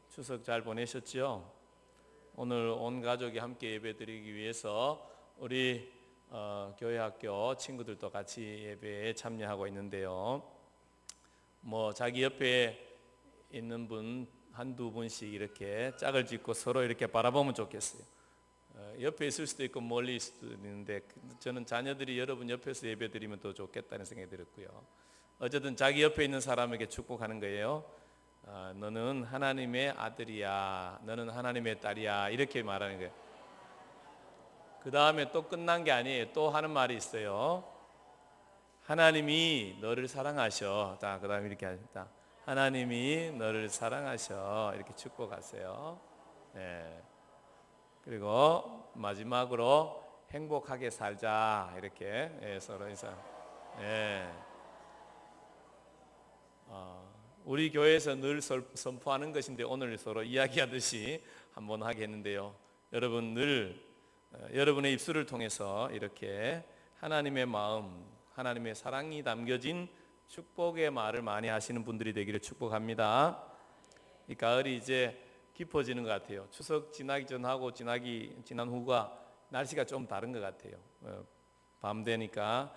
추석 잘 보내셨죠? 오늘 온 가족이 함께 예배드리기 위해서 우리 교회 학교 친구들도 같이 예배에 참여하고 있는데요. 자기 옆에 있는 분 한두 분씩 이렇게 짝을 짓고 서로 이렇게 바라보면 좋겠어요. 옆에 있을 수도 있고 멀리 있을 수도 있는데 저는 자녀들이 여러분 옆에서 예배드리면 더 좋겠다는 생각이 들었고요. 어쨌든 자기 옆에 있는 사람에게 축복하는 거예요. 너는 하나님의 아들이야, 너는 하나님의 딸이야, 이렇게 말하는 거예요. 그 다음에 또 끝난 게 아니에요. 또 하는 말이 있어요. 하나님이 너를 사랑하셔. 그 다음에 이렇게 하십니다. 하나님이 너를 사랑하셔. 이렇게 축복하세요. 네. 그리고 마지막으로 행복하게 살자. 이렇게 서로 인사. 네. 우리 교회에서 늘 선포하는 것인데 오늘 서로 이야기하듯이 한번 하겠는데요. 여러분 늘 여러분의 입술을 통해서 이렇게 하나님의 마음, 하나님의 사랑이 담겨진 축복의 말을 많이 하시는 분들이 되기를 축복합니다. 이 가을이 이제 깊어지는 것 같아요. 추석 지나기 전하고 지난 후가 날씨가 좀 다른 것 같아요. 밤 되니까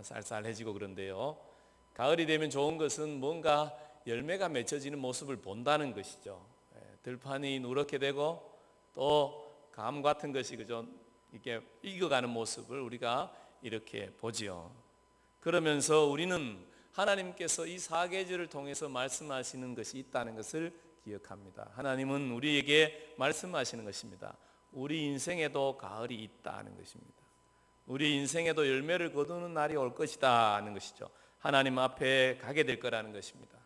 쌀쌀해지고 그런데요. 가을이 되면 좋은 것은 뭔가 열매가 맺혀지는 모습을 본다는 것이죠. 들판이 누렇게 되고 또 감 같은 것이 이렇게 익어가는 모습을 우리가 이렇게 보지요. 그러면서 우리는 하나님께서 이 사계절을 통해서 말씀하시는 것이 있다는 것을 기억합니다. 하나님은 우리에게 말씀하시는 것입니다. 우리 인생에도 가을이 있다는 것입니다. 우리 인생에도 열매를 거두는 날이 올 것이다 하는 것이죠. 하나님 앞에 가게 될 거라는 것입니다.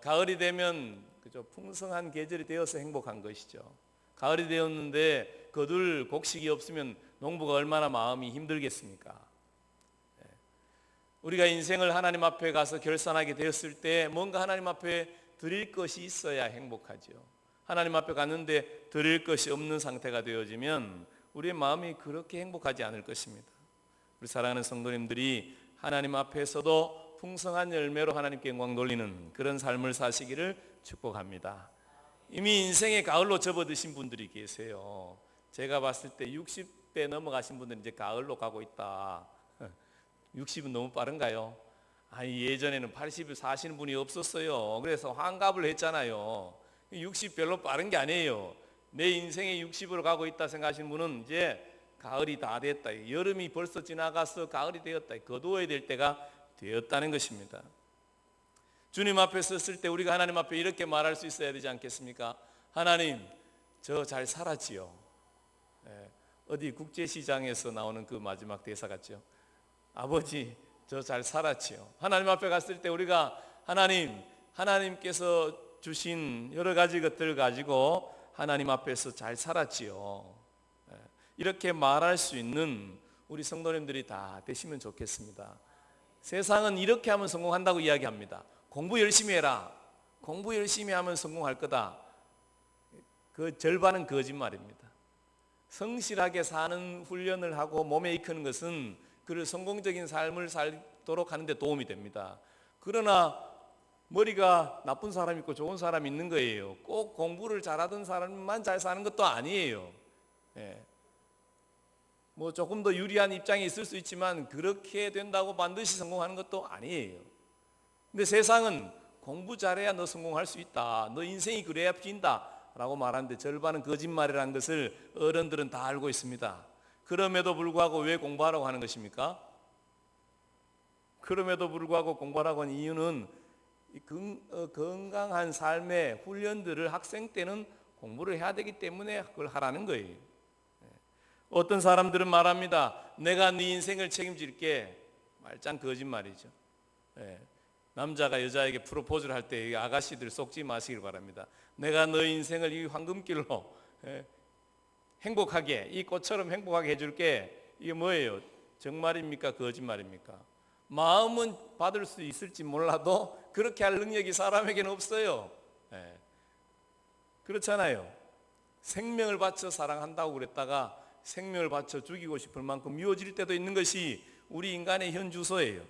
가을이 되면 풍성한 계절이 되어서 행복한 것이죠. 가을이 되었는데 거둘 곡식이 없으면 농부가 얼마나 마음이 힘들겠습니까? 우리가 인생을 하나님 앞에 가서 결산하게 되었을 때 뭔가 하나님 앞에 드릴 것이 있어야 행복하죠. 하나님 앞에 갔는데 드릴 것이 없는 상태가 되어지면 우리의 마음이 그렇게 행복하지 않을 것입니다. 우리 사랑하는 성도님들이 하나님 앞에서도 풍성한 열매로 하나님께 영광 돌리는 그런 삶을 사시기를 축복합니다. 이미 인생의 가을로 접어드신 분들이 계세요. 제가 봤을 때 60대 넘어가신 분들은 이제 가을로 가고 있다. 60은 너무 빠른가요? 예전에는 80을 사시는 분이 없었어요. 그래서 환갑을 했잖아요. 60 별로 빠른 게 아니에요. 내 인생에 60으로 가고 있다 생각하시는 분은 이제 가을이 다 됐다. 여름이 벌써 지나가서 가을이 되었다. 거두어야 될 때가 되었다는 것입니다. 주님 앞에 섰을 때 우리가 하나님 앞에 이렇게 말할 수 있어야 되지 않겠습니까? 하나님, 저 잘 살았지요. 어디 국제시장에서 나오는 그 마지막 대사 같죠. 아버지, 저 잘 살았지요. 하나님 앞에 갔을 때 우리가 하나님께서 주신 여러 가지 것들을 가지고 하나님 앞에서 잘 살았지요. 이렇게 말할 수 있는 우리 성도님들이 다 되시면 좋겠습니다. 세상은 이렇게 하면 성공한다고 이야기합니다. 공부 열심히 해라. 공부 열심히 하면 성공할 거다. 그 절반은 거짓말입니다. 성실하게 사는 훈련을 하고 몸에 익히는 것은 그를 성공적인 삶을 살도록 하는 데 도움이 됩니다. 그러나 머리가 나쁜 사람이 있고 좋은 사람이 있는 거예요. 꼭 공부를 잘하던 사람만 잘 사는 것도 아니에요. 조금 더 유리한 입장이 있을 수 있지만 그렇게 된다고 반드시 성공하는 것도 아니에요. 근데 세상은 공부 잘해야 너 성공할 수 있다. 너 인생이 그래야 핀다 라고 말하는데 절반은 거짓말이라는 것을 어른들은 다 알고 있습니다. 그럼에도 불구하고 왜 공부하라고 하는 것입니까? 그럼에도 불구하고 공부하라고 하는 이유는 건강한 삶의 훈련들을 학생 때는 공부를 해야 되기 때문에 그걸 하라는 거예요. 어떤 사람들은 말합니다. 내가 네 인생을 책임질게. 말짱 거짓말이죠. 남자가 여자에게 프로포즈를 할 때 아가씨들 속지 마시길 바랍니다. 내가 너 인생을 이 황금길로 행복하게, 이 꽃처럼 행복하게 해줄게. 이게 뭐예요? 정말입니까? 거짓말입니까? 마음은 받을 수 있을지 몰라도 그렇게 할 능력이 사람에게는 없어요. 그렇잖아요. 생명을 바쳐 사랑한다고 그랬다가 생명을 바쳐 죽이고 싶을 만큼 미워질 때도 있는 것이 우리 인간의 현 주소예요.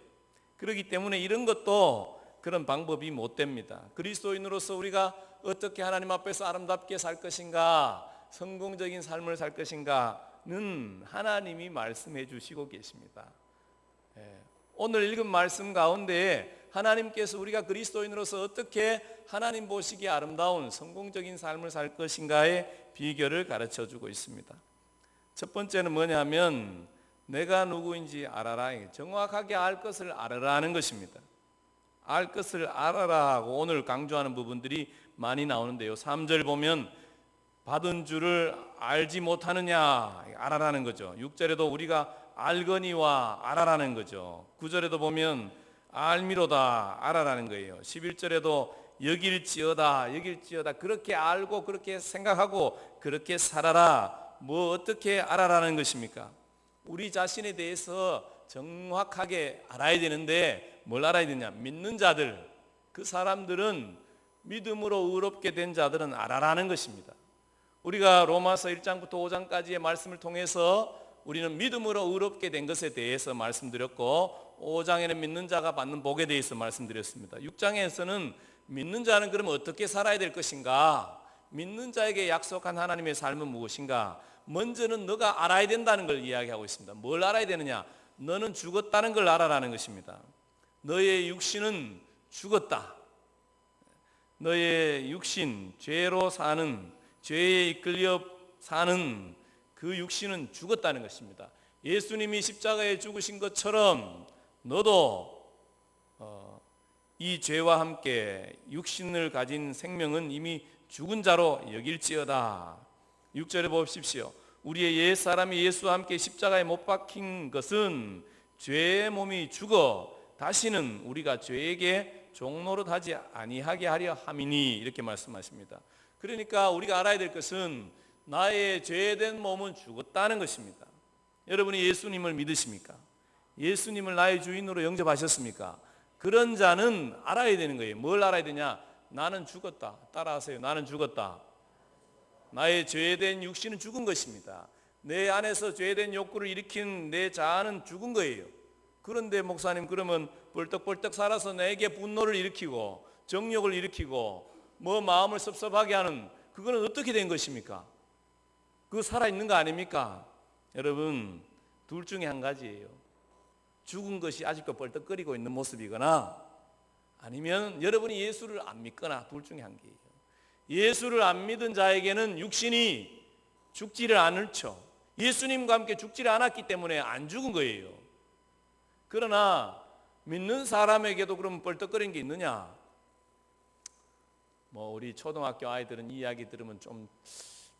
그렇기 때문에 이런 것도 그런 방법이 못 됩니다. 그리스도인으로서 우리가 어떻게 하나님 앞에서 아름답게 살 것인가, 성공적인 삶을 살 것인가는 하나님이 말씀해 주시고 계십니다. 오늘 읽은 말씀 가운데 하나님께서 우리가 그리스도인으로서 어떻게 하나님 보시기에 아름다운 성공적인 삶을 살 것인가의 비결을 가르쳐 주고 있습니다. 첫 번째는 뭐냐면 내가 누구인지 알아라. 정확하게 알 것을 알아라는 것입니다. 알 것을 알아라 하고 오늘 강조하는 부분들이 많이 나오는데요. 3절 보면 받은 줄을 알지 못하느냐 알아라는 거죠. 6절에도 우리가 알거니와 알아라는 거죠. 9절에도 보면 알미로다 알아라는 거예요. 11절에도 여길지어다 그렇게 알고 그렇게 생각하고 그렇게 살아라. 뭐 어떻게 알아라는 것입니까? 우리 자신에 대해서 정확하게 알아야 되는데 뭘 알아야 되냐? 믿는 자들, 그 사람들은 믿음으로 의롭게 된 자들은 알아라는 것입니다. 우리가 로마서 1장부터 5장까지의 말씀을 통해서 우리는 믿음으로 의롭게 된 것에 대해서 말씀드렸고 5장에는 믿는 자가 받는 복에 대해서 말씀드렸습니다. 6장에서는 믿는 자는 그러면 어떻게 살아야 될 것인가? 믿는 자에게 약속한 하나님의 삶은 무엇인가? 먼저는 너가 알아야 된다는 걸 이야기하고 있습니다. 뭘 알아야 되느냐? 너는 죽었다는 걸 알아라는 것입니다. 너의 육신은 죽었다. 너의 육신, 죄로 사는, 죄에 이끌려 사는 그 육신은 죽었다는 것입니다. 예수님이 십자가에 죽으신 것처럼 너도 이 죄와 함께 육신을 가진 생명은 이미 죽은 자로 여길지어다. 6절에 보십시오. 우리의 옛사람이 예수와 함께 십자가에 못 박힌 것은 죄의 몸이 죽어 다시는 우리가 죄에게 종노릇하지 아니하게 하려 함이니 이렇게 말씀하십니다. 그러니까 우리가 알아야 될 것은 나의 죄된 몸은 죽었다는 것입니다. 여러분이 예수님을 믿으십니까? 예수님을 나의 주인으로 영접하셨습니까? 그런 자는 알아야 되는 거예요. 뭘 알아야 되냐? 나는 죽었다. 따라하세요. 나는 죽었다. 나의 죄된 육신은 죽은 것입니다. 내 안에서 죄된 욕구를 일으킨 내 자아는 죽은 거예요. 그런데 목사님 그러면 벌떡벌떡 살아서 내게 분노를 일으키고 정욕을 일으키고 뭐 마음을 섭섭하게 하는 그거는 어떻게 된 것입니까? 그거 살아있는 거 아닙니까? 여러분 둘 중에 한 가지예요. 죽은 것이 아직도 벌떡거리고 있는 모습이거나 아니면 여러분이 예수를 안 믿거나 둘 중에 한 개예요. 예수를 안 믿은 자에게는 육신이 죽지를 않죠. 예수님과 함께 죽지를 않았기 때문에 안 죽은 거예요. 그러나 믿는 사람에게도 그럼 벌떡거리는 게 있느냐? 뭐 우리 초등학교 아이들은 이 이야기 들으면 좀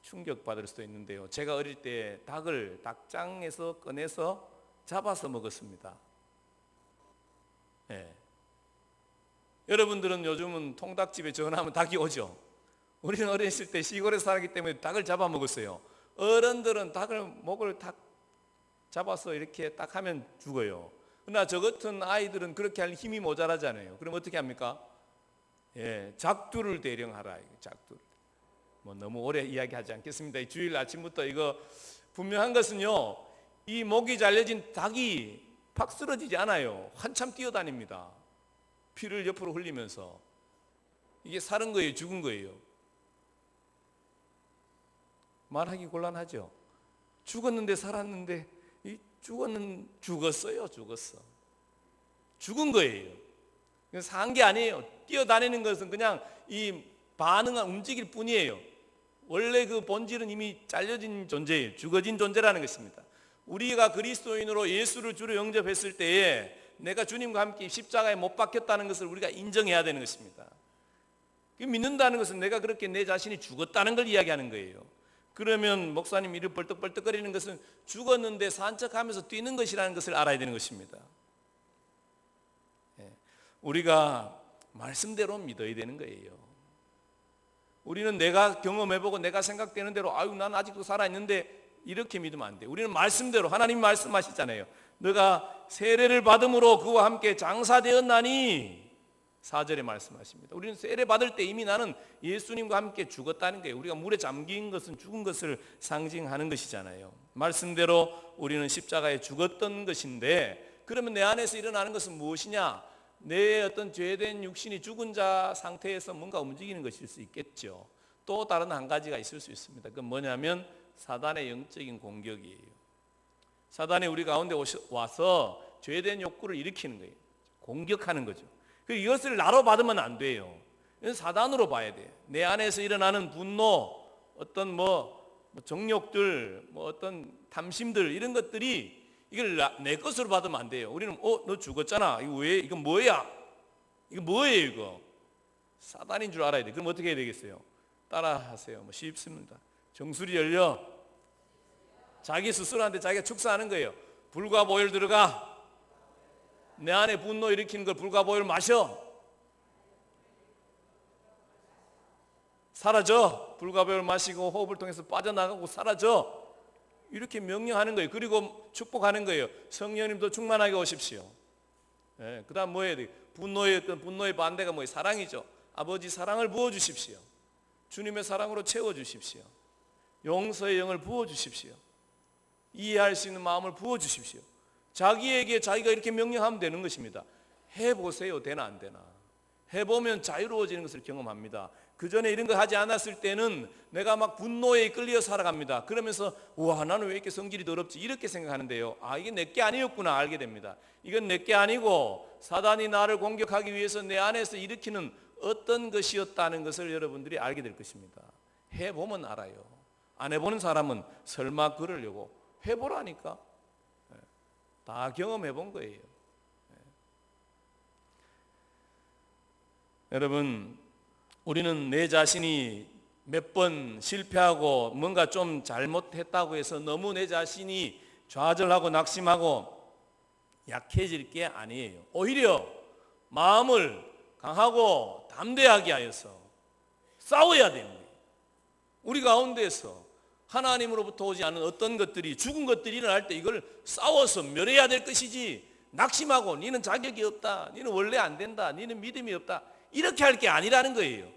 충격받을 수도 있는데요. 제가 어릴 때 닭을 닭장에서 꺼내서 잡아서 먹었습니다. 네. 여러분들은 요즘은 통닭집에 전화하면 닭이 오죠. 우리는 어렸을 때 시골에서 살았기 때문에 닭을 잡아 먹었어요. 어른들은 목을 딱 잡아서 이렇게 딱 하면 죽어요. 그러나 저 같은 아이들은 그렇게 할 힘이 모자라잖아요. 그럼 어떻게 합니까? 작두를 대령하라. 작두를. 뭐 너무 오래 이야기하지 않겠습니다. 주일 아침부터 이거 분명한 것은요. 이 목이 잘려진 닭이 팍 쓰러지지 않아요. 한참 뛰어다닙니다. 피를 옆으로 흘리면서. 이게 살은 거예요? 죽은 거예요? 말하기 곤란하죠. 죽었는데 살았는데 죽었어요. 죽은 거예요. 산 게 아니에요. 뛰어다니는 것은 그냥 이 반응한 움직일 뿐이에요. 원래 그 본질은 이미 잘려진 존재예요. 죽어진 존재라는 것입니다. 우리가 그리스도인으로 예수를 주로 영접했을 때에 내가 주님과 함께 십자가에 못 박혔다는 것을 우리가 인정해야 되는 것입니다. 믿는다는 것은 내가 그렇게 내 자신이 죽었다는 걸 이야기하는 거예요. 그러면 목사님 이를 벌떡벌떡거리는 것은 죽었는데 산책하면서 뛰는 것이라는 것을 알아야 되는 것입니다. 우리가 말씀대로 믿어야 되는 거예요. 우리는 내가 경험해보고 내가 생각되는 대로 아유 난 아직도 살아있는데 이렇게 믿으면 안 돼요. 우리는 말씀대로 하나님 말씀하시잖아요. 너가 세례를 받음으로 그와 함께 장사되었나니 4절에 말씀하십니다. 우리는 세례 받을 때 이미 나는 예수님과 함께 죽었다는 거예요. 우리가 물에 잠긴 것은 죽은 것을 상징하는 것이잖아요. 말씀대로 우리는 십자가에 죽었던 것인데 그러면 내 안에서 일어나는 것은 무엇이냐? 내 어떤 죄된 육신이 죽은 자 상태에서 뭔가 움직이는 것일 수 있겠죠. 또 다른 한 가지가 있을 수 있습니다. 그건 뭐냐면 사단의 영적인 공격이에요. 사단이 우리 가운데 와서 죄된 욕구를 일으키는 거예요. 공격하는 거죠. 이것을 나로 받으면 안 돼요. 이건 사단으로 봐야 돼요. 내 안에서 일어나는 분노, 어떤 정욕들, 어떤 탐심들, 이런 것들이 이걸 내 것으로 받으면 안 돼요. 우리는 너 죽었잖아. 이거 왜? 이거 뭐야? 이거 뭐예요 이거? 사단인 줄 알아야 돼. 그럼 어떻게 해야 되겠어요? 따라하세요. 쉽습니다. 정수리 열려. 자기 스스로한테 자기가 축사하는 거예요. 불과 보혈 들어가. 내 안에 분노 일으키는 걸 불과 보혈 마셔. 사라져. 불과 보혈 마시고 호흡을 통해서 빠져나가고 사라져. 이렇게 명령하는 거예요. 그리고 축복하는 거예요. 성령님도 충만하게 오십시오. 네, 그 다음 뭐 해야 돼요? 분노의 반대가 뭐예요? 사랑이죠. 아버지 사랑을 부어주십시오. 주님의 사랑으로 채워주십시오. 용서의 영을 부어주십시오. 이해할 수 있는 마음을 부어주십시오. 자기에게 자기가 이렇게 명령하면 되는 것입니다. 해보세요. 되나 안 되나. 해보면 자유로워지는 것을 경험합니다. 그 전에 이런 거 하지 않았을 때는 내가 막 분노에 끌려 살아갑니다. 그러면서 우와 나는 왜 이렇게 성질이 더럽지 이렇게 생각하는데요. 이게 내게 아니었구나 알게 됩니다. 이건 내게 아니고 사단이 나를 공격하기 위해서 내 안에서 일으키는 어떤 것이었다는 것을 여러분들이 알게 될 것입니다. 해보면 알아요. 안 해보는 사람은 설마 그러려고 해보라니까. 다 경험해 본 거예요. 여러분, 우리는 내 자신이 몇 번 실패하고 뭔가 좀 잘못했다고 해서 너무 내 자신이 좌절하고 낙심하고 약해질 게 아니에요. 오히려 마음을 강하고 담대하게 하여서 싸워야 됩니다. 우리 가운데서 하나님으로부터 오지 않은 어떤 것들이 죽은 것들이 일어날 때 이걸 싸워서 멸해야 될 것이지 낙심하고 니는 자격이 없다, 니는 원래 안 된다, 니는 믿음이 없다 이렇게 할 게 아니라는 거예요.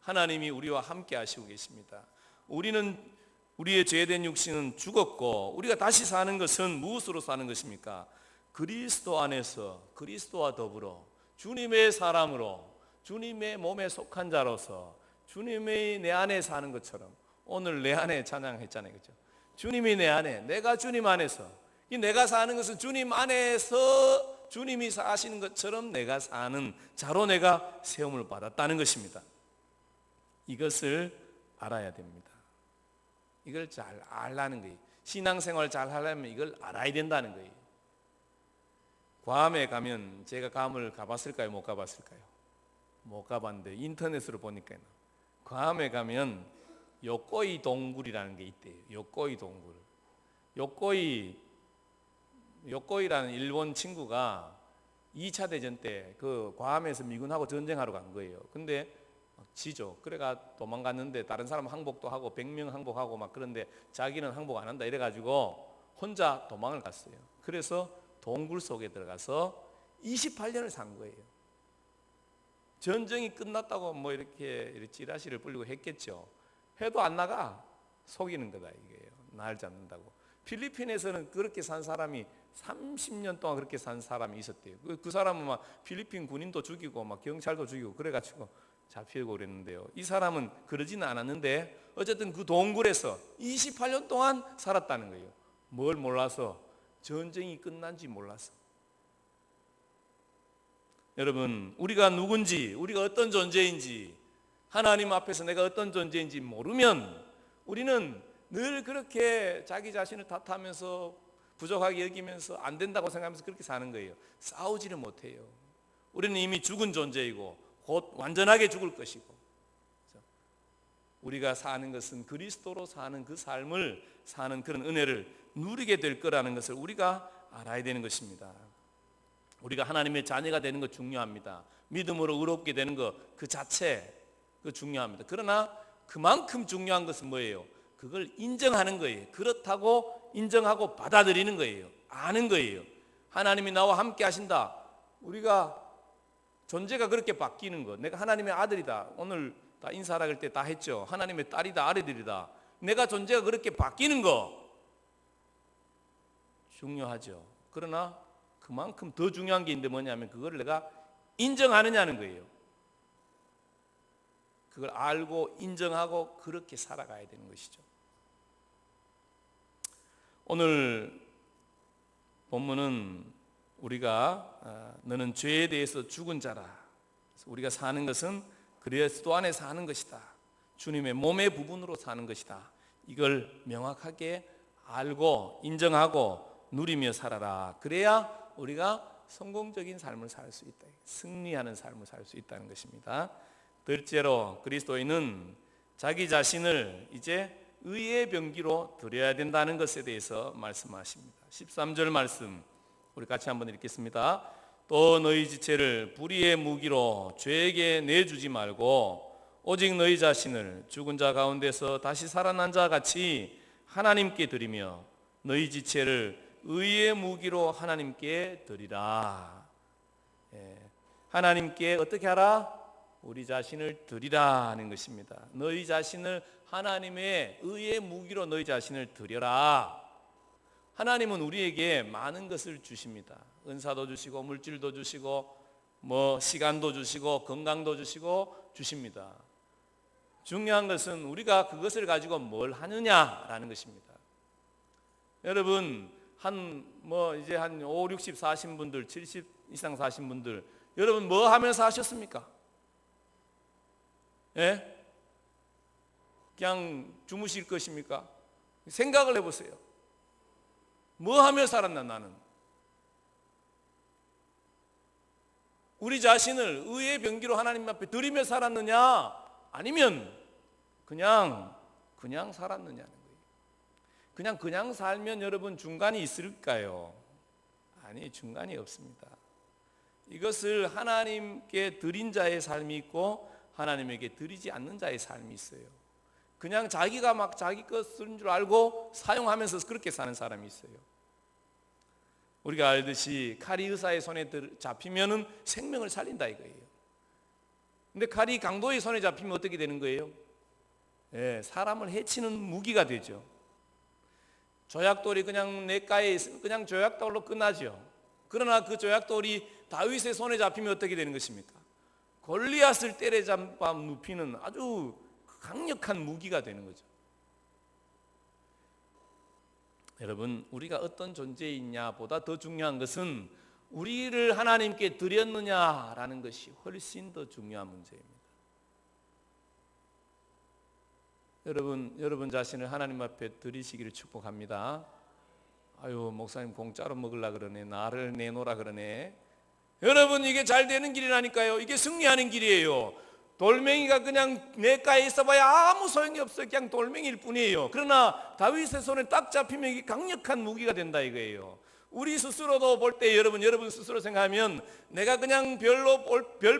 하나님이 우리와 함께 하시고 계십니다. 우리의 죄된 육신은 죽었고 우리가 다시 사는 것은 무엇으로 사는 것입니까? 그리스도 안에서 그리스도와 더불어 주님의 사람으로 주님의 몸에 속한 자로서 주님의 내 안에 사는 것처럼 오늘 내 안에 찬양했잖아요. 그렇죠? 주님이 내 안에, 내가 주님 안에서, 이 내가 사는 것은 주님 안에서 주님이 사시는 것처럼 내가 사는 자로 내가 세움을 받았다는 것입니다. 이것을 알아야 됩니다. 이걸 잘 알라는 거예요. 신앙생활 잘 하려면 이걸 알아야 된다는 거예요. 괌에 가면 제가 괌을 가봤을까요? 못 가봤을까요? 못 가봤는데 인터넷으로 보니까 괌에 가면 요코이 동굴이라는 게 있대요. 요코이 동굴. 요코이라는 일본 친구가 2차 대전 때 그 괌에서 미군하고 전쟁하러 간 거예요. 근데 지죠. 그래가 도망갔는데 다른 사람 항복도 하고 100명 항복하고 막 그런데 자기는 항복 안 한다 이래가지고 혼자 도망을 갔어요. 그래서 동굴 속에 들어가서 28년을 산 거예요. 전쟁이 끝났다고 뭐 이렇게 찌라시를 뿌리고 했겠죠. 해도 안 나가. 속이는 거다 이게요. 날 잡는다고. 필리핀에서는 그렇게 산 사람이 30년 동안 그렇게 산 사람이 있었대요. 그 사람은 막 필리핀 군인도 죽이고 막 경찰도 죽이고 그래가지고 잡히고 그랬는데요. 이 사람은 그러지는 않았는데 어쨌든 그 동굴에서 28년 동안 살았다는 거예요. 뭘 몰라서? 전쟁이 끝난지 몰라서. 여러분, 우리가 누군지, 우리가 어떤 존재인지, 하나님 앞에서 내가 어떤 존재인지 모르면 우리는 늘 그렇게 자기 자신을 탓하면서 부족하게 여기면서 안 된다고 생각하면서 그렇게 사는 거예요. 싸우지를 못해요. 우리는 이미 죽은 존재이고 곧 완전하게 죽을 것이고, 우리가 사는 것은 그리스도로 사는 그 삶을 사는 그런 은혜를 누리게 될 거라는 것을 우리가 알아야 되는 것입니다. 우리가 하나님의 자녀가 되는 것 중요합니다. 믿음으로 의롭게 되는 것 그 자체 그 중요합니다. 그러나 그만큼 중요한 것은 뭐예요? 그걸 인정하는 거예요. 그렇다고 인정하고 받아들이는 거예요. 아는 거예요. 하나님이 나와 함께 하신다. 우리가 존재가 그렇게 바뀌는 것. 내가 하나님의 아들이다. 오늘 다 인사할 때 다 했죠. 하나님의 딸이다, 아들이다. 내가 존재가 그렇게 바뀌는 거 중요하죠. 그러나 그만큼 더 중요한 게 있는데 뭐냐면 그걸 내가 인정하느냐는 거예요. 그걸 알고 인정하고 그렇게 살아가야 되는 것이죠. 오늘 본문은 우리가 너는 죄에 대해서 죽은 자라. 우리가 사는 것은 그리스도 안에 사는 것이다. 주님의 몸의 부분으로 사는 것이다. 이걸 명확하게 알고 인정하고 누리며 살아라. 그래야 우리가 성공적인 삶을 살 수 있다. 승리하는 삶을 살 수 있다는 것입니다. 둘째로 그리스도인은 자기 자신을 이제 의의 병기로 드려야 된다는 것에 대해서 말씀하십니다. 13절 말씀 우리 같이 한번 읽겠습니다. 또 너희 지체를 불의의 무기로 죄에게 내주지 말고 오직 너희 자신을 죽은 자 가운데서 다시 살아난 자 같이 하나님께 드리며 너희 지체를 의의 무기로 하나님께 드리라. 하나님께 어떻게 하라? 우리 자신을 드리라 하는 것입니다. 너희 자신을 하나님의 의의 무기로 너희 자신을 드려라. 하나님은 우리에게 많은 것을 주십니다. 은사도 주시고 물질도 주시고 시간도 주시고 건강도 주시고 주십니다. 중요한 것은 우리가 그것을 가지고 뭘 하느냐라는 것입니다. 여러분 이제 한 5, 60 사신 분들, 70 이상 사신 분들, 여러분 뭐 하면서 사셨습니까? 예? 그냥 주무실 것입니까? 생각을 해보세요. 뭐 하며 살았나 나는? 우리 자신을 의의 병기로 하나님 앞에 드리며 살았느냐? 아니면 그냥 살았느냐는 거예요. 그냥 살면 여러분 중간이 있을까요? 아니, 중간이 없습니다. 이것을 하나님께 드린 자의 삶이 있고 하나님에게 드리지 않는 자의 삶이 있어요. 그냥 자기가 막 자기 것인 줄 알고 사용하면서 그렇게 사는 사람이 있어요. 우리가 알듯이 칼이 의사의 손에 잡히면은 생명을 살린다 이거예요. 근데 칼이 강도의 손에 잡히면 어떻게 되는 거예요? 사람을 해치는 무기가 되죠. 조약돌이 그냥 냇가에 있으면 그냥 조약돌로 끝나죠. 그러나 그 조약돌이 다윗의 손에 잡히면 어떻게 되는 것입니까? 골리앗을 때려잡아 눕히는 아주 강력한 무기가 되는 거죠. 여러분, 우리가 어떤 존재이냐 보다 더 중요한 것은 우리를 하나님께 드렸느냐라는 것이 훨씬 더 중요한 문제입니다. 여러분 자신을 하나님 앞에 드리시기를 축복합니다. 아유, 목사님 공짜로 먹으려고 그러네. 나를 내놓으라 그러네. 여러분, 이게 잘 되는 길이라니까요. 이게 승리하는 길이에요. 돌멩이가 그냥 냇가에 있어봐야 아무 소용이 없어요. 그냥 돌멩이일 뿐이에요. 그러나 다윗의 손에 딱 잡히면 이게 강력한 무기가 된다 이거예요. 우리 스스로도 볼 때 여러분 스스로 생각하면 내가 그냥 별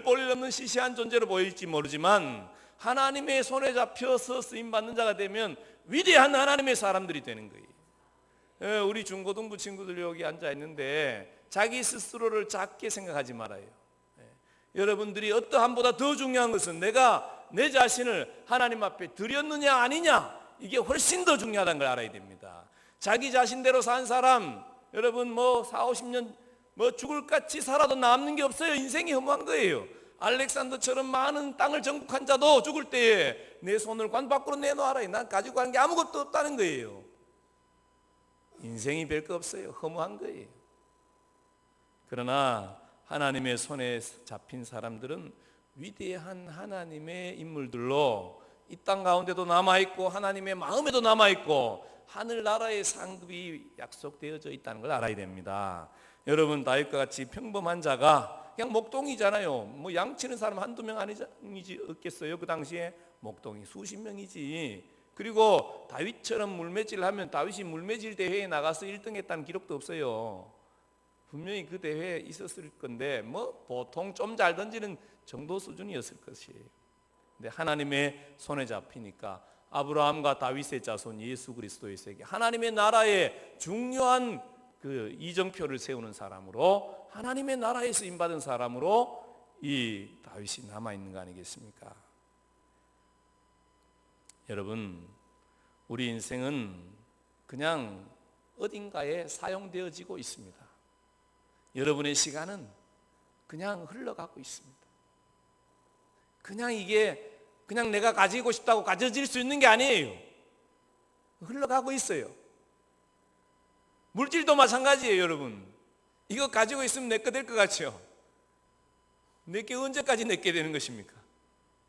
볼일 없는 시시한 존재로 보일지 모르지만 하나님의 손에 잡혀서 쓰임받는 자가 되면 위대한 하나님의 사람들이 되는 거예요. 우리 중고등부 친구들 여기 앉아 있는데 자기 스스로를 작게 생각하지 말아요. 여러분들이 어떠함보다 더 중요한 것은 내가 내 자신을 하나님 앞에 드렸느냐 아니냐, 이게 훨씬 더 중요하다는 걸 알아야 됩니다. 자기 자신대로 산 사람, 여러분 4, 50년 죽을같이 살아도 남는 게 없어요. 인생이 허무한 거예요. 알렉산더처럼 많은 땅을 정복한 자도 죽을 때에 내 손을 관 밖으로 내놓아라. 난 가지고 가는 게 아무것도 없다는 거예요. 인생이 별거 없어요. 허무한 거예요. 그러나 하나님의 손에 잡힌 사람들은 위대한 하나님의 인물들로 이 땅 가운데도 남아있고 하나님의 마음에도 남아있고 하늘나라의 상급이 약속되어져 있다는 걸 알아야 됩니다. 여러분, 다윗과 같이 평범한 자가 그냥 목동이잖아요. 양치는 사람 한두 명 아니지 없겠어요? 그 당시에 목동이 수십 명이지. 그리고 다윗처럼 물매질을 하면 다윗이 물매질 대회에 나가서 1등 했다는 기록도 없어요. 분명히 그 대회에 있었을 건데 보통 좀 잘 던지는 정도 수준이었을 것이에요. 근데 하나님의 손에 잡히니까 아브라함과 다윗의 자손 예수 그리스도에게 하나님의 나라에 중요한 그 이정표를 세우는 사람으로, 하나님의 나라에 쓰임받은 사람으로 이 다윗이 남아있는 거 아니겠습니까? 여러분, 우리 인생은 그냥 어딘가에 사용되어지고 있습니다. 여러분의 시간은 그냥 흘러가고 있습니다. 그냥 이게 그냥 내가 가지고 싶다고 가져질 수 있는 게 아니에요. 흘러가고 있어요. 물질도 마찬가지예요, 여러분. 이거 가지고 있으면 내 거 될 것 같죠? 내게 언제까지 내게 되는 것입니까?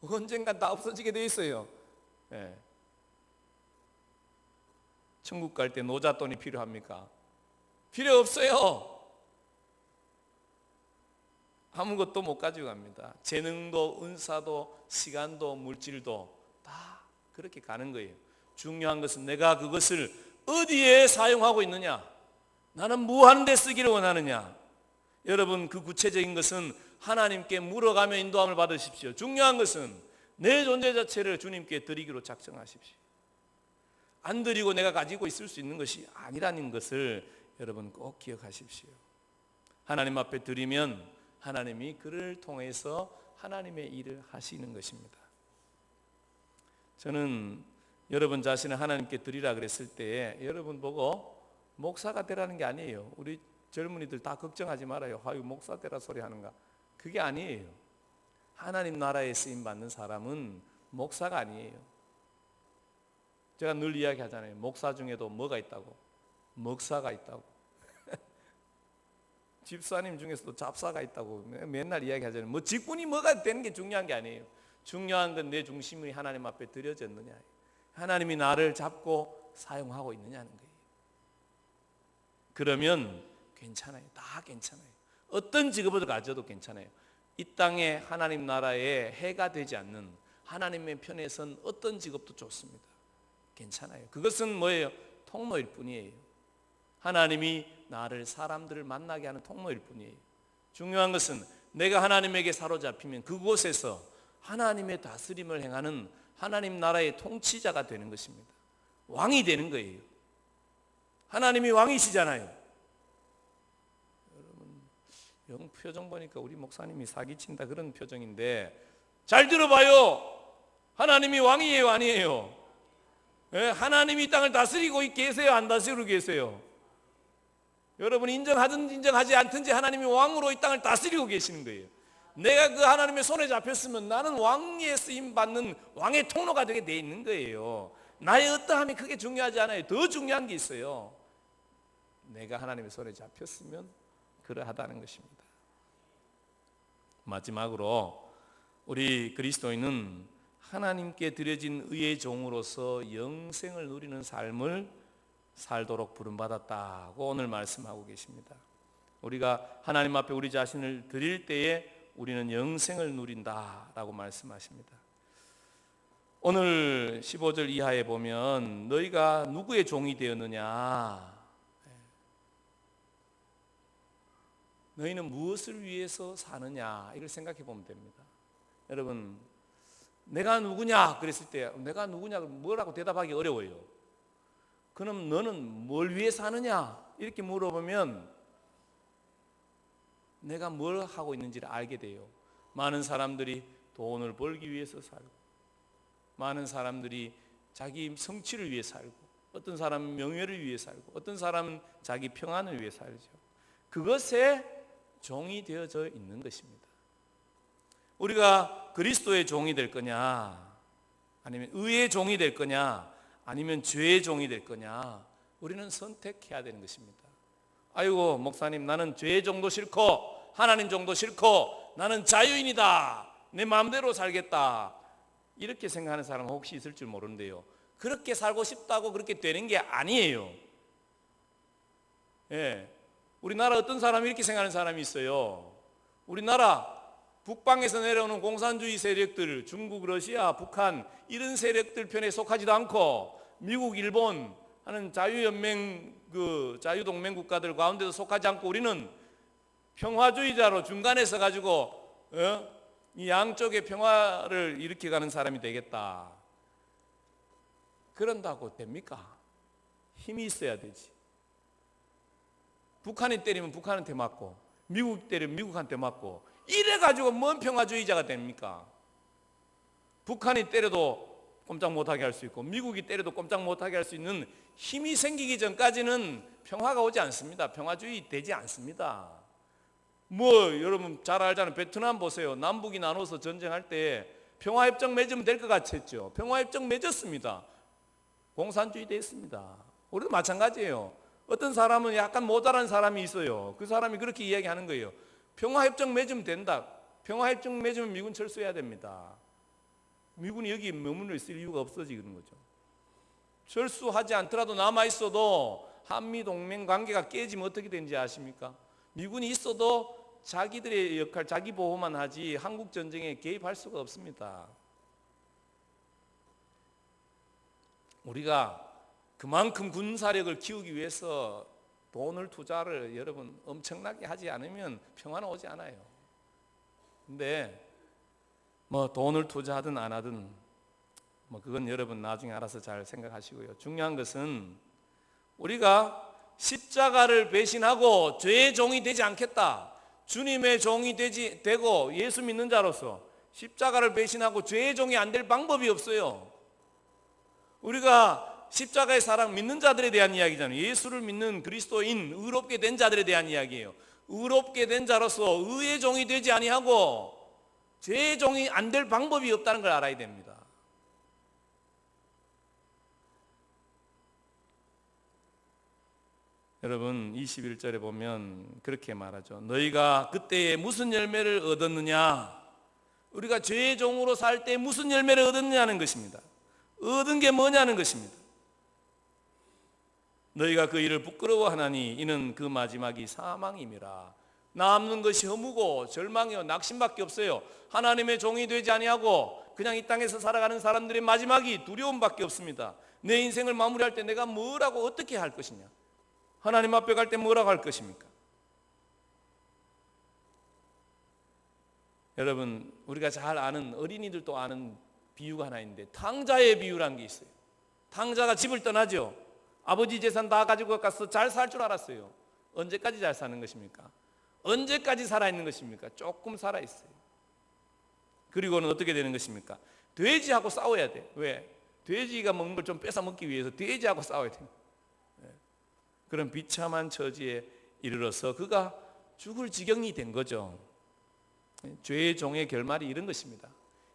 언젠간 다 없어지게 돼 있어요. 예. 천국 갈 때 노잣돈이 필요합니까? 필요 없어요. 아무것도 못 가지고 갑니다. 재능도 은사도 시간도 물질도 다 그렇게 가는 거예요. 중요한 것은 내가 그것을 어디에 사용하고 있느냐, 나는 뭐 하는 데 쓰기를 원하느냐. 여러분, 그 구체적인 것은 하나님께 물어가며 인도함을 받으십시오. 중요한 것은 내 존재 자체를 주님께 드리기로 작정하십시오. 안 드리고 내가 가지고 있을 수 있는 것이 아니라는 것을 여러분 꼭 기억하십시오. 하나님 앞에 드리면 하나님이 그를 통해서 하나님의 일을 하시는 것입니다. 저는 여러분 자신을 하나님께 드리라 그랬을 때 여러분 보고 목사가 되라는 게 아니에요. 우리 젊은이들 다 걱정하지 말아요. 아유, 목사 되라 소리 하는가. 그게 아니에요. 하나님 나라에 쓰임 받는 사람은 목사가 아니에요. 제가 늘 이야기하잖아요. 목사 중에도 뭐가 있다고? 먹사가 있다고. 집사님 중에서도 잡사가 있다고 맨날 이야기하잖아요. 뭐 직분이 뭐가 되는 게 중요한 게 아니에요. 중요한 건 내 중심이 하나님 앞에 드려졌느냐, 하나님이 나를 잡고 사용하고 있느냐는 거예요. 그러면 괜찮아요. 다 괜찮아요. 어떤 직업을 가져도 괜찮아요. 이 땅에 하나님 나라에 해가 되지 않는 하나님의 편에 선 어떤 직업도 좋습니다. 괜찮아요. 그것은 뭐예요? 통로일 뿐이에요. 하나님이 나를, 사람들을 만나게 하는 통로일 뿐이에요. 중요한 것은 내가 하나님에게 사로잡히면 그곳에서 하나님의 다스림을 행하는 하나님 나라의 통치자가 되는 것입니다. 왕이 되는 거예요. 하나님이 왕이시잖아요. 여러분, 영 표정 보니까 우리 목사님이 사기친다 그런 표정인데 잘 들어봐요. 하나님이 왕이에요, 아니에요? 예, 하나님이 이 땅을 다스리고 계세요, 안 다스리고 계세요? 여러분, 인정하든지 인정하지 않든지 하나님이 왕으로 이 땅을 다스리고 계시는 거예요. 내가 그 하나님의 손에 잡혔으면 나는 왕의 쓰임 받는 왕의 통로가 되게 돼 있는 거예요. 나의 어떠함이 크게 중요하지 않아요. 더 중요한 게 있어요. 내가 하나님의 손에 잡혔으면 그러하다는 것입니다. 마지막으로 우리 그리스도인은 하나님께 드려진 의의 종으로서 영생을 누리는 삶을 살도록 부름받았다고 오늘 말씀하고 계십니다. 우리가 하나님 앞에 우리 자신을 드릴 때에 우리는 영생을 누린다라고 말씀하십니다. 오늘 15절 이하에 보면 너희가 누구의 종이 되었느냐, 너희는 무엇을 위해서 사느냐, 이걸 생각해 보면 됩니다. 여러분, 내가 누구냐 그랬을 때 내가 누구냐 뭐라고 대답하기 어려워요. 그럼 너는 뭘 위해 사느냐 이렇게 물어보면 내가 뭘 하고 있는지를 알게 돼요. 많은 사람들이 돈을 벌기 위해서 살고, 많은 사람들이 자기 성취를 위해 살고, 어떤 사람은 명예를 위해 살고, 어떤 사람은 자기 평안을 위해 살죠. 그것에 종이 되어져 있는 것입니다. 우리가 그리스도의 종이 될 거냐, 아니면 의의 종이 될 거냐, 아니면 죄의 종이 될 거냐, 우리는 선택해야 되는 것입니다. 아이고 목사님, 나는 죄의 종도 싫고 하나님 종도 싫고 나는 자유인이다, 내 마음대로 살겠다, 이렇게 생각하는 사람 혹시 있을 줄 모르는데요, 그렇게 살고 싶다고 그렇게 되는 게 아니에요. 예, 우리나라 어떤 사람이 이렇게 생각하는 사람이 있어요. 우리나라 북방에서 내려오는 공산주의 세력들, 중국, 러시아, 북한 이런 세력들 편에 속하지도 않고 미국, 일본 하는 자유연맹, 자유동맹 국가들 가운데도 속하지 않고 우리는 평화주의자로 중간에 서가지고 이 양쪽의 평화를 일으켜가는 사람이 되겠다. 그런다고 됩니까? 힘이 있어야 되지. 북한이 때리면 북한한테 맞고, 미국이 때리면 미국한테 맞고, 이래가지고 뭔 평화주의자가 됩니까? 북한이 때려도 꼼짝 못하게 할 수 있고, 미국이 때려도 꼼짝 못하게 할 수 있는 힘이 생기기 전까지는 평화가 오지 않습니다. 평화주의 되지 않습니다. 여러분 잘 알잖아요. 베트남 보세요. 남북이 나눠서 전쟁할 때 평화협정 맺으면 될 것 같았죠. 평화협정 맺었습니다. 공산주의 됐습니다. 우리도 마찬가지예요. 어떤 사람은 약간 모자란 사람이 있어요. 그 사람이 그렇게 이야기하는 거예요. 평화협정 맺으면 된다. 평화협정 맺으면 미군 철수해야 됩니다. 미군이 여기 머물러 있을 이유가 없어지는 거죠. 철수하지 않더라도 남아있어도 한미동맹 관계가 깨지면 어떻게 되는지 아십니까? 미군이 있어도 자기들의 역할, 자기 보호만 하지 한국 전쟁에 개입할 수가 없습니다. 우리가 그만큼 군사력을 키우기 위해서 돈을 투자를 여러분 엄청나게 하지 않으면 평화는 오지 않아요. 근데 돈을 투자하든 안 하든 그건 여러분 나중에 알아서 잘 생각하시고요. 중요한 것은 우리가 십자가를 배신하고 죄의 종이 되지 않겠다. 주님의 종이 되고 예수 믿는 자로서 십자가를 배신하고 죄의 종이 안 될 방법이 없어요. 우리가 십자가의 사랑 믿는 자들에 대한 이야기잖아요. 예수를 믿는 그리스도인 의롭게 된 자들에 대한 이야기예요. 의롭게 된 자로서 의의 종이 되지 아니하고 죄의 종이 안 될 방법이 없다는 걸 알아야 됩니다. 여러분 21절에 보면 그렇게 말하죠. 너희가 그때에 무슨 열매를 얻었느냐? 우리가 죄의 종으로 살 때 무슨 열매를 얻었느냐는 것입니다. 얻은 게 뭐냐는 것입니다. 너희가 그 일을 부끄러워하나니 이는 그 마지막이 사망임이라. 남는 것이 허무고 절망이요 낙심밖에 없어요. 하나님의 종이 되지 아니하고 그냥 이 땅에서 살아가는 사람들의 마지막이 두려움밖에 없습니다. 내 인생을 마무리할 때 내가 뭐라고 어떻게 할 것이냐? 하나님 앞에 갈 때 뭐라고 할 것입니까? 여러분 우리가 잘 아는 어린이들도 아는 비유가 하나 있는데 탕자의 비유라는 게 있어요. 탕자가 집을 떠나죠. 아버지 재산 다 가지고 가서 잘 살 줄 알았어요. 언제까지 잘 사는 것입니까? 언제까지 살아있는 것입니까? 조금 살아있어요. 그리고는 어떻게 되는 것입니까? 돼지하고 싸워야 돼. 왜? 돼지가 먹는 걸 좀 뺏어 먹기 위해서 돼지하고 싸워야 돼요. 그런 비참한 처지에 이르러서 그가 죽을 지경이 된 거죠. 죄의 종의 결말이 이런 것입니다.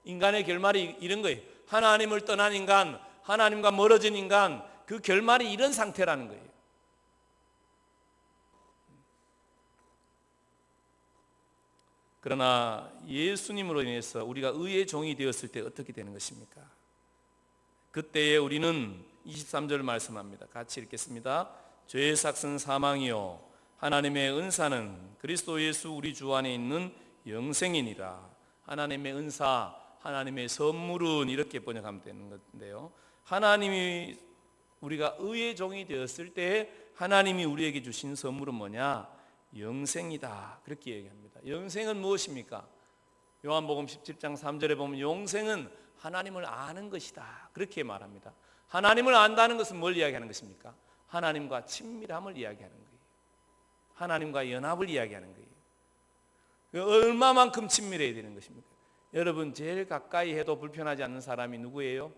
인간의 결말이 이런 거예요. 하나님을 떠난 인간, 하나님과 멀어진 인간, 그 결말이 이런 상태라는 거예요. 그러나 예수님으로 인해서 우리가 의의 종이 되었을 때 어떻게 되는 것입니까? 그때에 우리는 23절 말씀합니다. 같이 읽겠습니다. 죄의 삭은 사망이요 하나님의 은사는 그리스도 예수 우리 주 안에 있는 영생이니라. 하나님의 은사, 하나님의 선물은 이렇게 번역하면 되는 건데요. 하나님이 우리가 의의 종이 되었을 때 하나님이 우리에게 주신 선물은 뭐냐? 영생이다. 그렇게 얘기합니다. 영생은 무엇입니까? 요한복음 17장 3절에 보면 영생은 하나님을 아는 것이다. 그렇게 말합니다. 하나님을 안다는 것은 뭘 이야기하는 것입니까? 하나님과 친밀함을 이야기하는 거예요. 하나님과 연합을 이야기하는 거예요. 얼마만큼 친밀해야 되는 것입니까? 여러분 제일 가까이 해도 불편하지 않는 사람이 누구예요?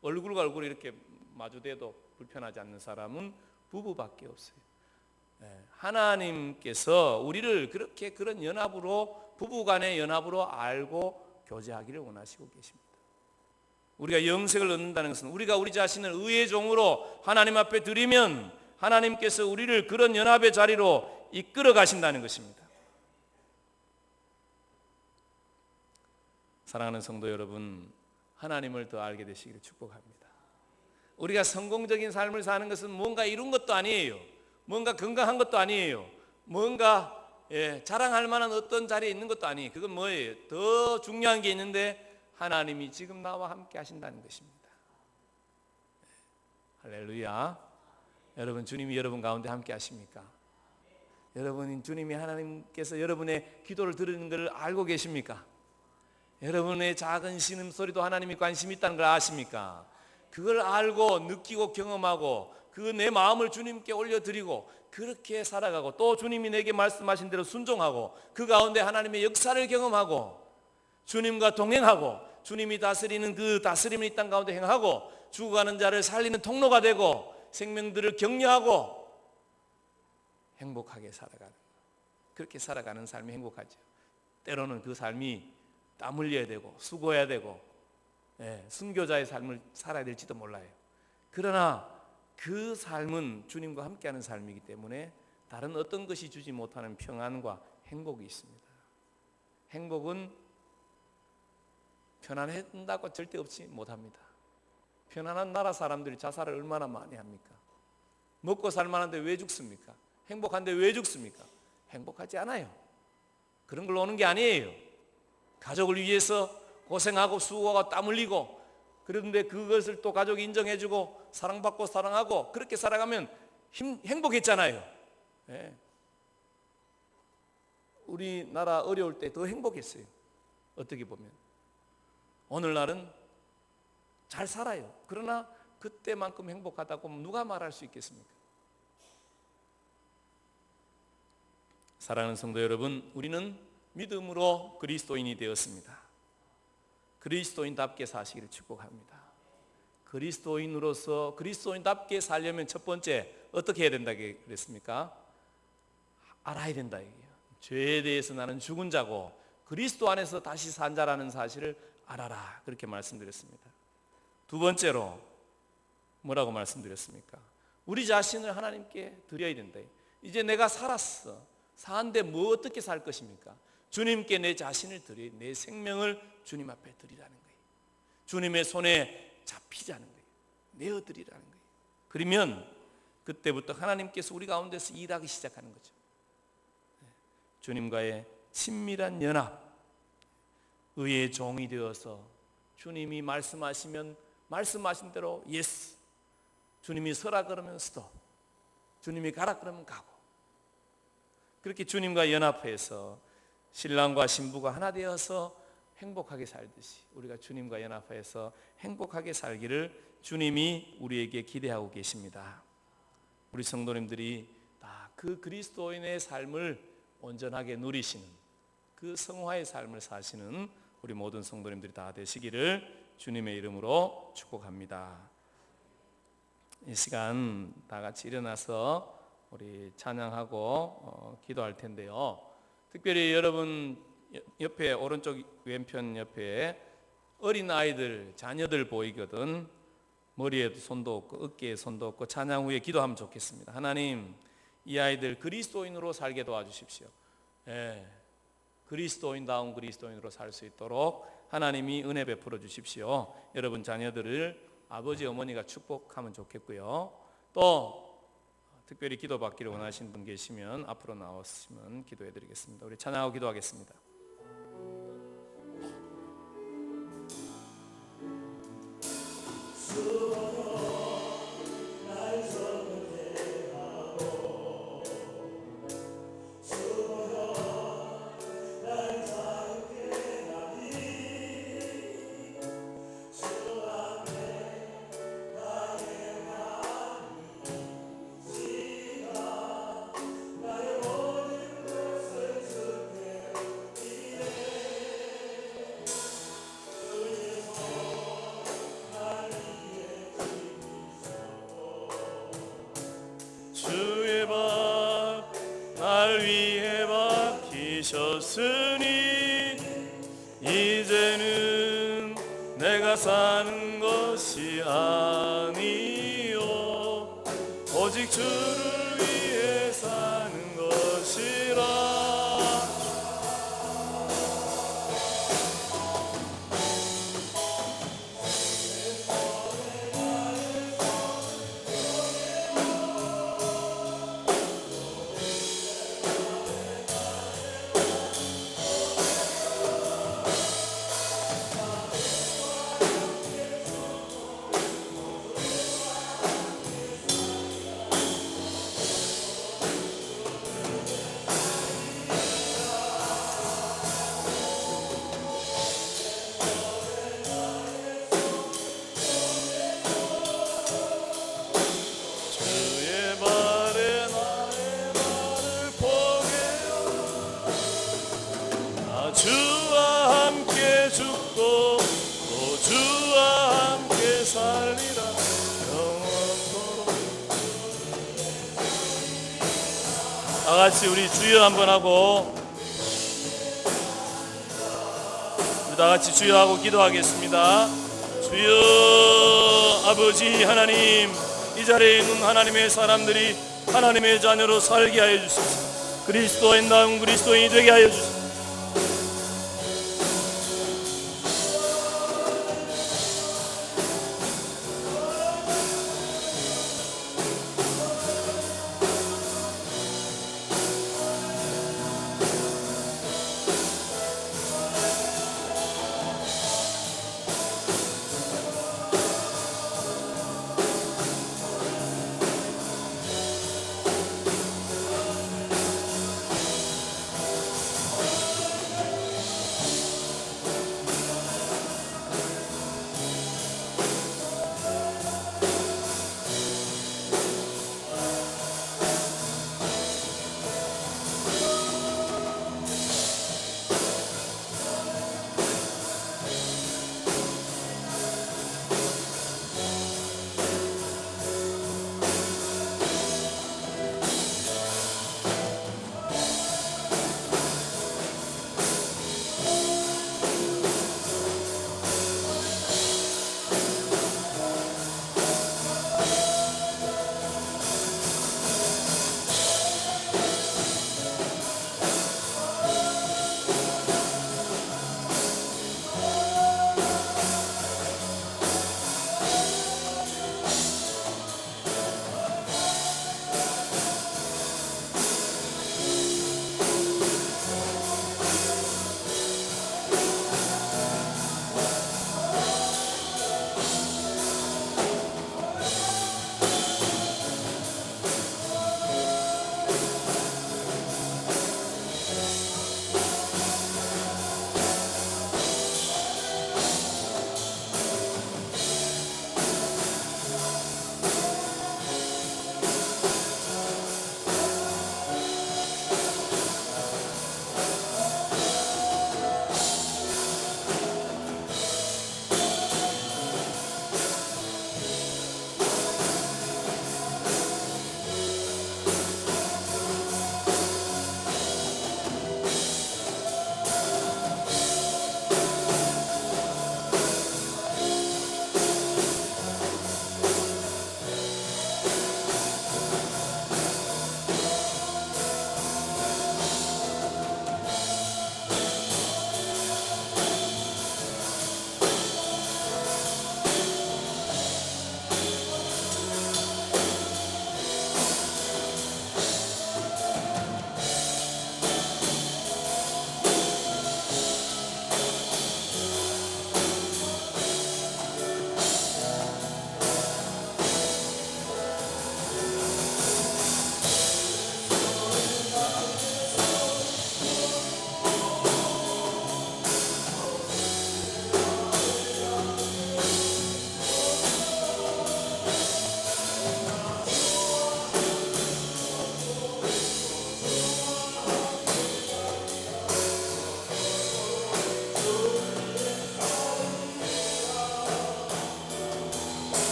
얼굴과 얼굴 이렇게 마주대도 불편하지 않는 사람은 부부밖에 없어요. 하나님께서 우리를 그렇게 그런 연합으로 부부간의 연합으로 알고 교제하기를 원하시고 계십니다. 우리가 영생을 얻는다는 것은 우리가 우리 자신을 의의 종으로 하나님 앞에 드리면 하나님께서 우리를 그런 연합의 자리로 이끌어 가신다는 것입니다. 사랑하는 성도 여러분, 하나님을 더 알게 되시기를 축복합니다. 우리가 성공적인 삶을 사는 것은 뭔가 이룬 것도 아니에요. 뭔가 건강한 것도 아니에요. 뭔가 자랑할 만한 어떤 자리에 있는 것도 아니에요. 그건 뭐예요? 더 중요한 게 있는데 하나님이 지금 나와 함께 하신다는 것입니다. 할렐루야. 여러분 주님이 여러분 가운데 함께 하십니까? 여러분 주님이 하나님께서 여러분의 기도를 들으는 것을 알고 계십니까? 여러분의 작은 신음소리도 하나님이 관심이 있다는 걸 아십니까? 그걸 알고 느끼고 경험하고 그 내 마음을 주님께 올려드리고 그렇게 살아가고 또 주님이 내게 말씀하신 대로 순종하고 그 가운데 하나님의 역사를 경험하고 주님과 동행하고 주님이 다스리는 그 다스림을 이 땅 가운데 행하고 죽어가는 자를 살리는 통로가 되고 생명들을 격려하고 행복하게 살아가는 그렇게 살아가는 삶이 행복하죠. 때로는 그 삶이 땀 흘려야 되고 수고해야 되고 순교자의 삶을 살아야 될지도 몰라요. 그러나 그 삶은 주님과 함께하는 삶이기 때문에 다른 어떤 것이 주지 못하는 평안과 행복이 있습니다. 행복은 편안한다고 절대 없지 못합니다. 편안한 나라 사람들이 자살을 얼마나 많이 합니까? 먹고 살만한데 왜 죽습니까? 행복한데 왜 죽습니까? 행복하지 않아요. 그런 걸로 오는 게 아니에요. 가족을 위해서 고생하고 수고하고 땀 흘리고, 그런데 그것을 또 가족이 인정해주고 사랑받고 사랑하고 그렇게 살아가면 행복했잖아요. 예. 우리나라 어려울 때 더 행복했어요. 어떻게 보면 오늘날은 잘 살아요. 그러나 그때만큼 행복하다고 누가 말할 수 있겠습니까? 사랑하는 성도 여러분, 우리는 믿음으로 그리스도인이 되었습니다. 그리스도인답게 사시기를 축복합니다. 그리스도인으로서 그리스도인답게 살려면 첫 번째 어떻게 해야 된다고 그랬습니까? 알아야 된다 얘기예요. 죄에 대해서 나는 죽은 자고 그리스도 안에서 다시 산 자라는 사실을 알아라, 그렇게 말씀드렸습니다. 두 번째로 뭐라고 말씀드렸습니까? 우리 자신을 하나님께 드려야 된다. 이제 내가 살았어. 사는데 뭐 어떻게 살 것입니까? 주님께 내 자신을 드려, 내 생명을 주님 앞에 드리라는 거예요. 주님의 손에 잡히자는 거예요. 내어드리라는 거예요. 그러면 그때부터 하나님께서 우리 가운데서 일하기 시작하는 거죠. 주님과의 친밀한 연합, 의의 종이 되어서 주님이 말씀하시면 말씀하신 대로 예스, 주님이 서라 그러면 스톱, 주님이 가라 그러면 가고, 그렇게 주님과 연합해서 신랑과 신부가 하나 되어서 행복하게 살듯이 우리가 주님과 연합해서 행복하게 살기를 주님이 우리에게 기대하고 계십니다. 우리 성도님들이 다 그 그리스도인의 삶을 온전하게 누리시는, 그 성화의 삶을 사시는 우리 모든 성도님들이 다 되시기를 주님의 이름으로 축복합니다. 이 시간 다 같이 일어나서 우리 찬양하고 기도할 텐데요. 특별히 여러분 옆에 오른쪽 왼편 옆에 어린 아이들, 자녀들 보이거든. 머리에도 손도 없고 어깨에 손도 없고 찬양 후에 기도하면 좋겠습니다. 하나님, 이 아이들 그리스도인으로 살게 도와주십시오. 그리스도인다운 그리스도인으로 살 수 있도록 하나님이 은혜 베풀어 주십시오. 여러분 자녀들을 아버지 어머니가 축복하면 좋겠고요. 또 특별히 기도받기를 원하시는 분 계시면 앞으로 나오시면 기도해 드리겠습니다. 우리 찬양하고 기도하겠습니다. 주의 밥 날 위해 박히셨으니 이제는 내가 사는 것이 아니요 오직 주를 위해 사는 것이라. 주와 함께 죽고 또 주와 함께 살리라 영원토록. 다 같이 우리 주여 한번 하고, 우리 다 같이 주여 하고 기도하겠습니다. 주여, 아버지 하나님, 이 자리에 있는 하나님의 사람들이 하나님의 자녀로 살게 하여 주시옵소서. 그리스도의 나은 그리스도인이 되게 하여 주시옵소서.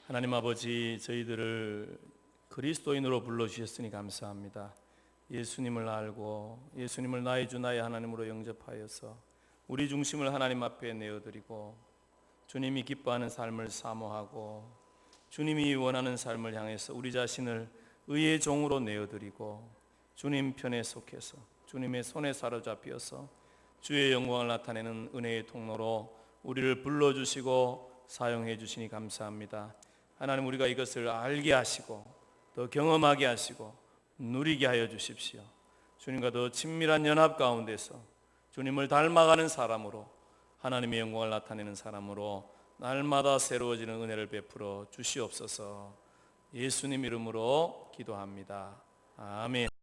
하나님 아버지, 저희들을 그리스도인으로 불러주셨으니 감사합니다. 예수님을 알고 예수님을 나의 주 나의 하나님으로 영접하여서 우리 중심을 하나님 앞에 내어드리고 주님이 기뻐하는 삶을 사모하고 주님이 원하는 삶을 향해서 우리 자신을 의의 종으로 내어드리고 주님 편에 속해서 주님의 손에 사로잡혀서 주의 영광을 나타내는 은혜의 통로로 우리를 불러주시고 사용해 주시니 감사합니다. 하나님, 우리가 이것을 알게 하시고 더 경험하게 하시고 누리게 하여 주십시오. 주님과 더 친밀한 연합 가운데서 주님을 닮아가는 사람으로, 하나님의 영광을 나타내는 사람으로 날마다 새로워지는 은혜를 베풀어 주시옵소서. 예수님 이름으로 기도합니다. 아멘.